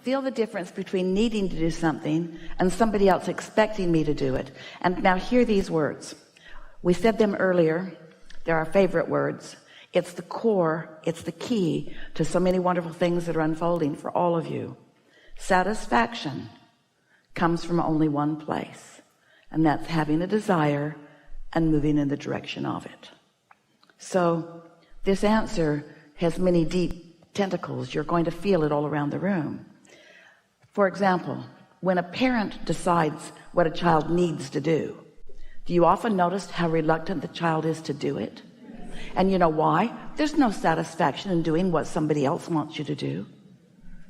feel the difference between needing to do something and somebody else expecting me to do it. And now hear these words. We said them earlier. They're our favorite words. It's the core, it's the key to so many wonderful things that are unfolding for all of you. Satisfaction comes from only one place, and that's having a desire and moving in the direction of it. So this answer has many deep tentacles. You're going to feel it all around the room. For example, when a parent decides what a child needs to do you often notice how reluctant the child is to do it? And you know why? There's no satisfaction in doing what somebody else wants you to do.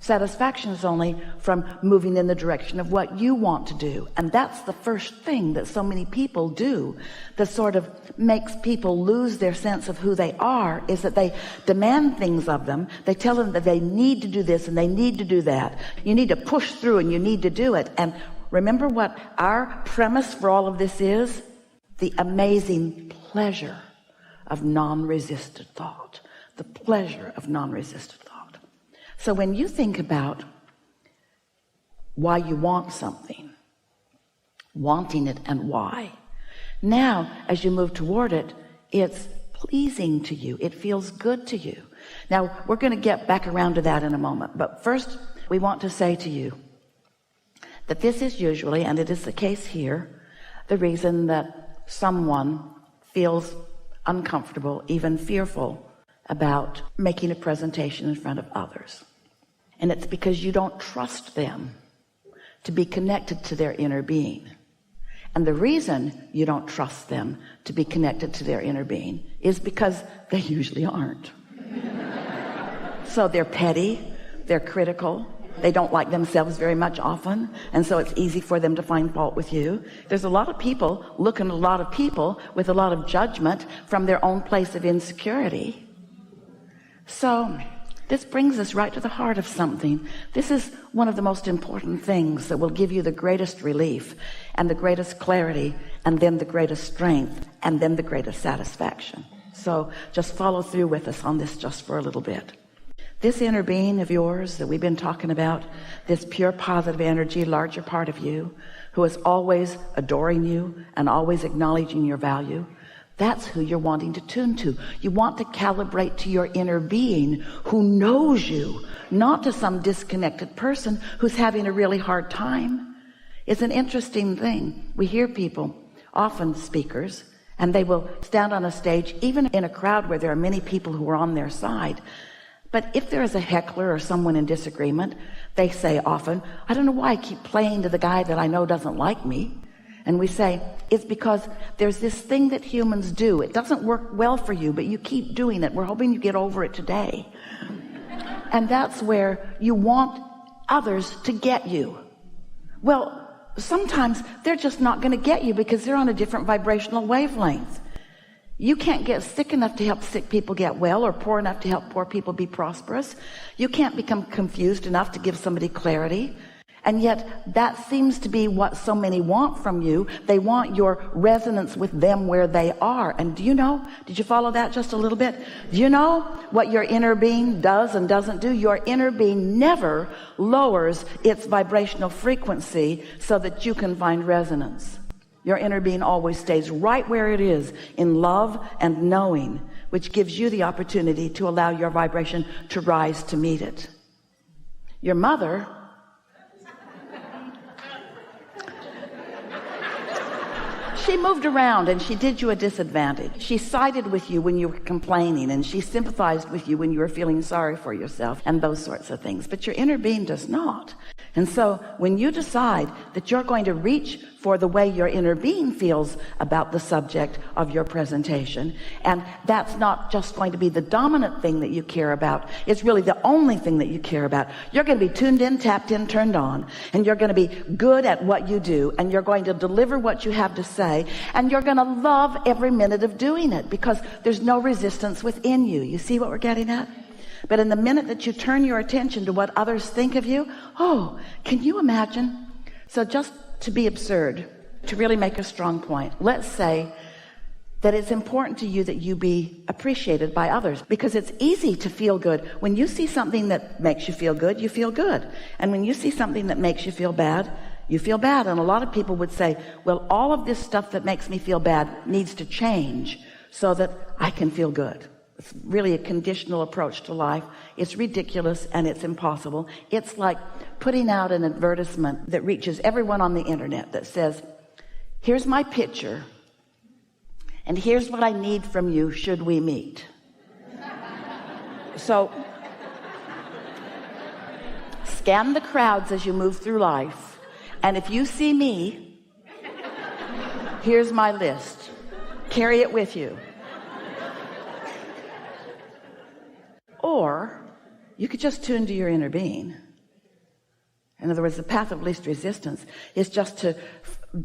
Satisfaction is only from moving in the direction of what you want to do. And that's the first thing that so many people do that sort of makes people lose their sense of who they are, is that they demand things of them. They tell them that they need to do this and they need to do that. You need to push through and you need to do it. And remember what our premise for all of this is? The amazing pleasure of non-resisted thought. The pleasure of non-resisted thought. So when you think about why you want something, wanting it and why, now as you move toward it, it's pleasing to you. It feels good to you. Now we're going to get back around to that in a moment. But first we want to say to you that this is usually, and it is the case here, the reason that someone feels uncomfortable, even fearful about making a presentation in front of others. And it's because you don't trust them to be connected to their inner being. And the reason you don't trust them to be connected to their inner being is because they usually aren't. So they're petty, they're critical, they don't like themselves very much often, and so it's easy for them to find fault with you. There's a lot of people looking at a lot of people with a lot of judgment from their own place of insecurity. So this brings us right to the heart of something. This is one of the most important things that will give you the greatest relief and the greatest clarity and then the greatest strength and then the greatest satisfaction. So just follow through with us on this just for a little bit. This inner being of yours that we've been talking about, this pure positive energy, larger part of you, who is always adoring you and always acknowledging your value, that's who you're wanting to tune to. You want to calibrate to your inner being who knows you, not to some disconnected person who's having a really hard time. It's an interesting thing. We hear people, often speakers, and they will stand on a stage, even in a crowd where there are many people who are on their side. But if there is a heckler or someone in disagreement, they say often, I don't know why I keep playing to the guy that I know doesn't like me. And we say, it's because there's this thing that humans do. It doesn't work well for you, but you keep doing it. We're hoping you get over it today. And that's where you want others to get you. Well, sometimes they're just not going to get you because they're on a different vibrational wavelength. You can't get sick enough to help sick people get well, or poor enough to help poor people be prosperous. You can't become confused enough to give somebody clarity. And yet that seems to be what so many want from you. They want your resonance with them where they are. And do you know, did you follow that just a little bit? Do you know what your inner being does and doesn't do? Your inner being never lowers its vibrational frequency so that you can find resonance. Your inner being always stays right where it is, in love and knowing, which gives you the opportunity to allow your vibration to rise to meet it. Your mother she moved around and she did you a disadvantage. She sided with you when you were complaining, and she sympathized with you when you were feeling sorry for yourself and those sorts of things. But your inner being does not. And so when you decide that you're going to reach for the way your inner being feels about the subject of your presentation, and that's not just going to be the dominant thing that you care about, it's really the only thing that you care about. You're going to be tuned in, tapped in, turned on, and you're going to be good at what you do, and you're going to deliver what you have to say, and you're going to love every minute of doing it because there's no resistance within you. You see what we're getting at? But in the minute that you turn your attention to what others think of you, oh, can you imagine? So just to be absurd, to really make a strong point, let's say that it's important to you that you be appreciated by others, because it's easy to feel good. When you see something that makes you feel good, you feel good. And when you see something that makes you feel bad, you feel bad. And a lot of people would say, well, all of this stuff that makes me feel bad needs to change so that I can feel good. It's really a conditional approach to life. It's ridiculous and it's impossible. It's like putting out an advertisement that reaches everyone on the internet that says, here's my picture, and here's what I need from you should we meet. So scan the crowds as you move through life, and if you see me, here's my list. Carry it with you. Or you could just tune to your inner being. In other words, the path of least resistance is just to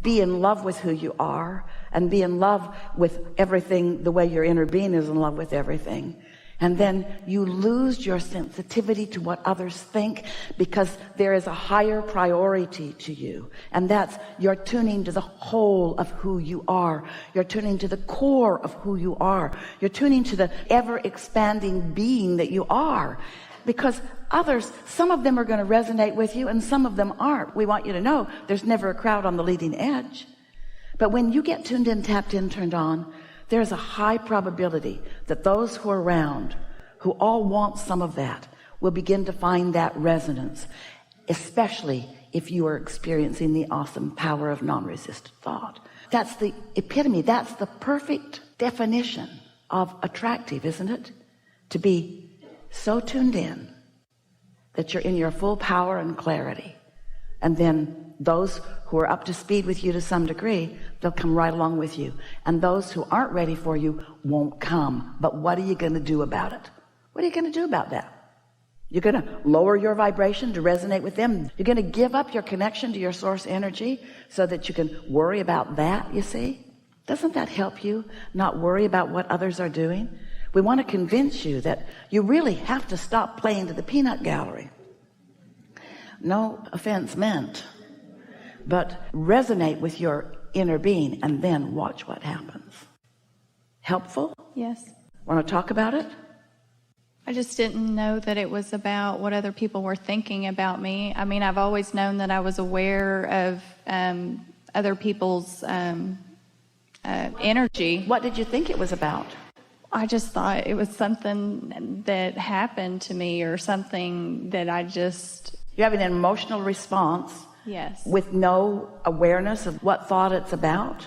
be in love with who you are, and be in love with everything the way your inner being is in love with everything. And then you lose your sensitivity to what others think, because there is a higher priority to you, and that's you're tuning to the whole of who you are. You're tuning to the core of who you are. You're tuning to the ever-expanding being that you are. Because others, some of them are going to resonate with you and some of them aren't. We want you to know there's never a crowd on the leading edge. But when you get tuned in, tapped in, turned on, there's a high probability that those who are around, who all want some of that, will begin to find that resonance, especially if you are experiencing the awesome power of non-resistant thought. That's the epitome. That's the perfect definition of attractive, isn't it? To be so tuned in that you're in your full power and clarity. And then those who are up to speed with you to some degree, they'll come right along with you. And those who aren't ready for you won't come. But what are you going to do about it? What are you going to do about that? You're going to lower your vibration to resonate with them. You're going to give up your connection to your source energy so that you can worry about that, you see? Doesn't that help you not worry about what others are doing? We want to convince you that you really have to stop playing to the peanut gallery. No offense meant, but resonate with your inner being and then watch what happens. Helpful? Yes. Want to talk about it? I just didn't know that it was about what other people were thinking about me. I mean, I've always known that I was aware of other people's energy. What did you think it was about? I just thought it was something that happened to me, or something that I just... You have an emotional response. Yes. With no awareness of what thought it's about.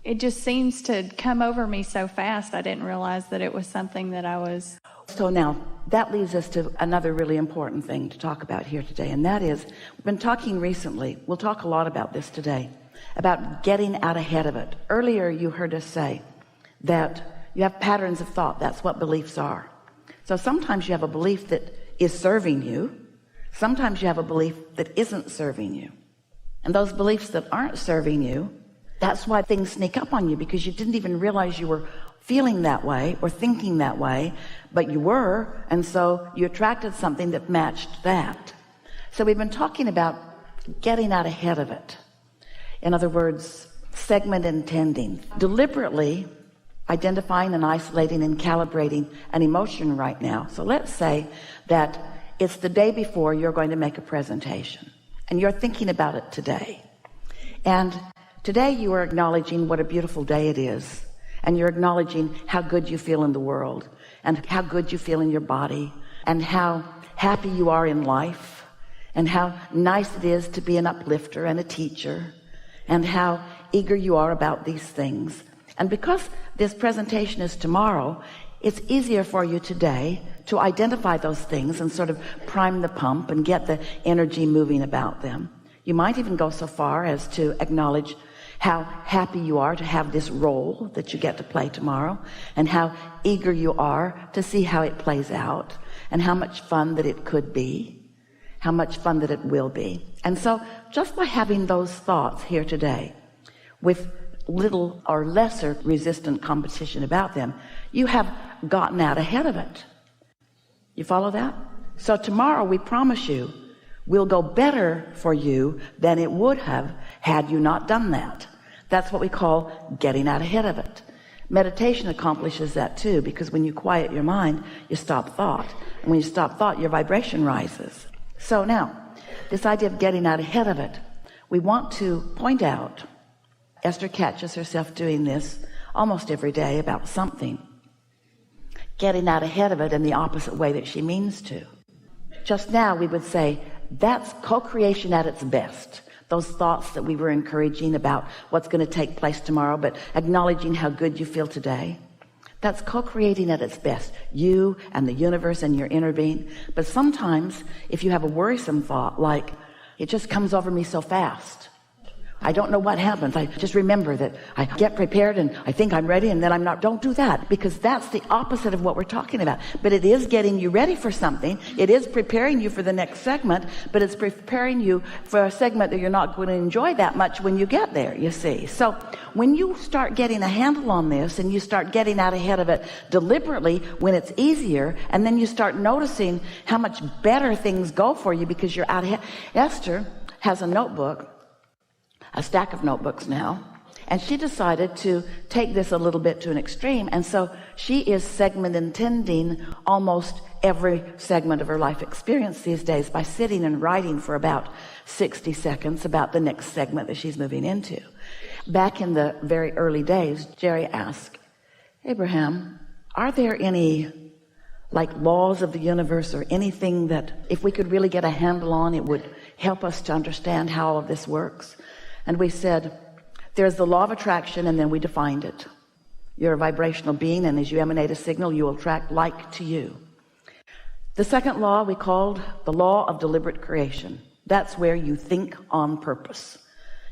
It just seems to come over me so fast. I didn't realize that it was something that I was... So now that leads us to another really important thing to talk about here today, and that is, we've been talking recently, we'll talk a lot about this today, about getting out ahead of it. Earlier you heard us say that you have patterns of thought. That's what beliefs are. So sometimes you have a belief that is serving you. Sometimes you have a belief that isn't serving you. And those beliefs that aren't serving you, that's why things sneak up on you, because you didn't even realize you were feeling that way or thinking that way, but you were, and so you attracted something that matched that. So we've been talking about getting out ahead of it. In other words, segment intending. Deliberately identifying and isolating and calibrating an emotion right now. So let's say that it's the day before you're going to make a presentation, and you're thinking about it today. And today you are acknowledging what a beautiful day it is, and you're acknowledging how good you feel in the world, and how good you feel in your body, and how happy you are in life, and how nice it is to be an uplifter and a teacher, and how eager you are about these things. And because this presentation is tomorrow, it's easier for you today to identify those things and sort of prime the pump and get the energy moving about them. You might even go so far as to acknowledge how happy you are to have this role that you get to play tomorrow, and how eager you are to see how it plays out, and how much fun that it could be, how much fun that it will be. And so just by having those thoughts here today, with little or lesser resistant competition about them, you have gotten out ahead of it. You follow that? So tomorrow, we promise you, will go better for you than it would have had you not done that. That's what we call getting out ahead of it. Meditation accomplishes that too, because when you quiet your mind, you stop thought. And when you stop thought, your vibration rises. So now, this idea of getting out ahead of it, we want to point out, Esther catches herself doing this almost every day about something, getting out ahead of it in the opposite way that she means to. Just now we would say that's co-creation at its best. Those thoughts that we were encouraging about what's going to take place tomorrow, but acknowledging how good you feel today, that's co-creating at its best, you and the universe and your inner being. But sometimes if you have a worrisome thought, like it just comes over me so fast, I don't know what happens, I just remember that I get prepared and I think I'm ready and then I'm not. Don't do that, because that's the opposite of what we're talking about. But it is getting you ready for something. It is preparing you for the next segment, but it's preparing you for a segment that you're not going to enjoy that much when you get there, you see. So when you start getting a handle on this and you start getting out ahead of it deliberately when it's easier, and then you start noticing how much better things go for you because you're out ahead. Esther has a notebook, a stack of notebooks now, and she decided to take this a little bit to an extreme, and so she is segment intending almost every segment of her life experience these days by sitting and writing for about 60 seconds about the next segment that she's moving into. Back in the very early days, Jerry asked, Abraham, are there any like laws of the universe or anything that if we could really get a handle on, it would help us to understand how all of this works? And we said, there's the law of attraction, and then we defined it. You're a vibrational being, and as you emanate a signal, you will attract like to you. The second law we called the law of deliberate creation. That's where you think on purpose.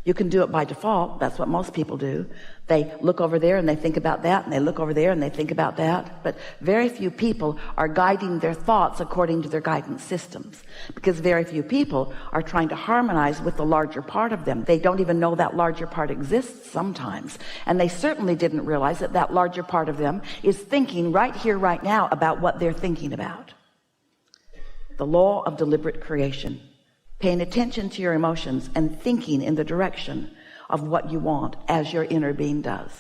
You can do it by default. That's what most people do. They look over there and they think about that, and they look over there and they think about that. But very few people are guiding their thoughts according to their guidance systems, because very few people are trying to harmonize with the larger part of them. They don't even know that larger part exists sometimes. And they certainly didn't realize that that larger part of them is thinking right here, right now about what they're thinking about. The law of deliberate creation. Paying attention to your emotions and thinking in the direction of what you want as your inner being does.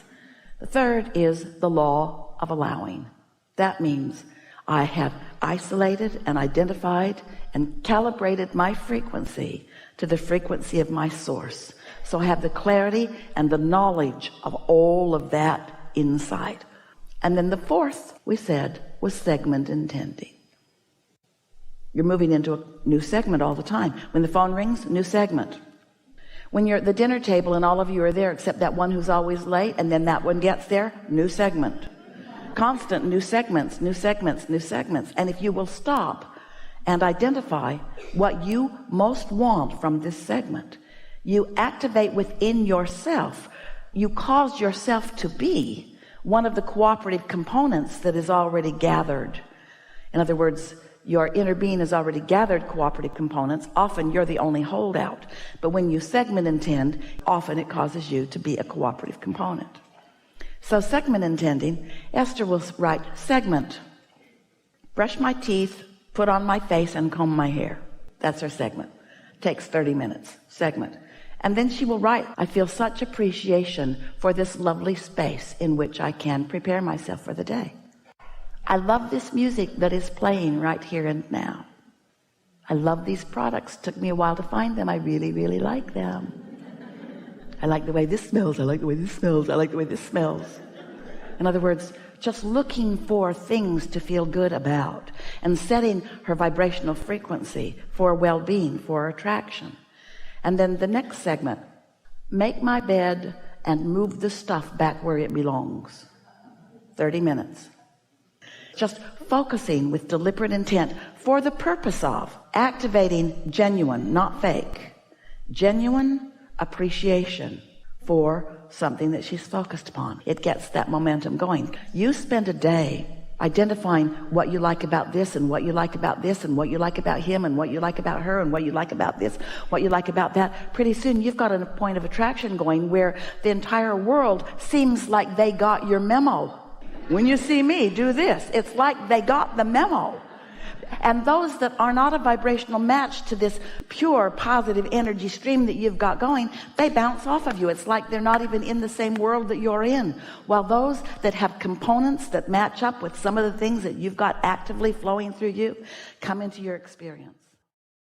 The third is the law of allowing. That means I have isolated and identified and calibrated my frequency to the frequency of my source. So I have the clarity and the knowledge of all of that inside. And then the fourth, we said, was segment intending. You're moving into a new segment all the time. When the phone rings, new segment. When you're at the dinner table and all of you are there except that one who's always late, and then that one gets there, new segment. Constant new segments, new segments, new segments. And if you will stop and identify what you most want from this segment, you activate within yourself. You cause yourself to be one of the cooperative components that is already gathered. In other words, your inner being has already gathered cooperative components. Often you're the only holdout. But when you segment intend, often it causes you to be a cooperative component. So segment intending, Esther will write segment. Brush my teeth, put on my face, and comb my hair. That's her segment. Takes 30 minutes. Segment. And then she will write, I feel such appreciation for this lovely space in which I can prepare myself for the day. I love this music that is playing right here and now. I love these products. Took me a while to find them. I really, really like them. I like the way this smells. I like the way this smells. I like the way this smells. In other words, just looking for things to feel good about and setting her vibrational frequency for well-being, for attraction. And then the next segment, make my bed and move the stuff back where it belongs. 30 minutes. Just focusing with deliberate intent for the purpose of activating genuine, not fake, genuine appreciation for something that she's focused upon. It gets that momentum going. You spend a day identifying what you like about this and what you like about this and what you like about him and what you like about her and what you like about this, what you like about that. Pretty soon you've got a point of attraction going where the entire world seems like they got your memo. When you see me do this, it's like they got the memo. And those that are not a vibrational match to this pure positive energy stream that you've got going, they bounce off of you. It's like they're not even in the same world that you're in. While those that have components that match up with some of the things that you've got actively flowing through you come into your experience.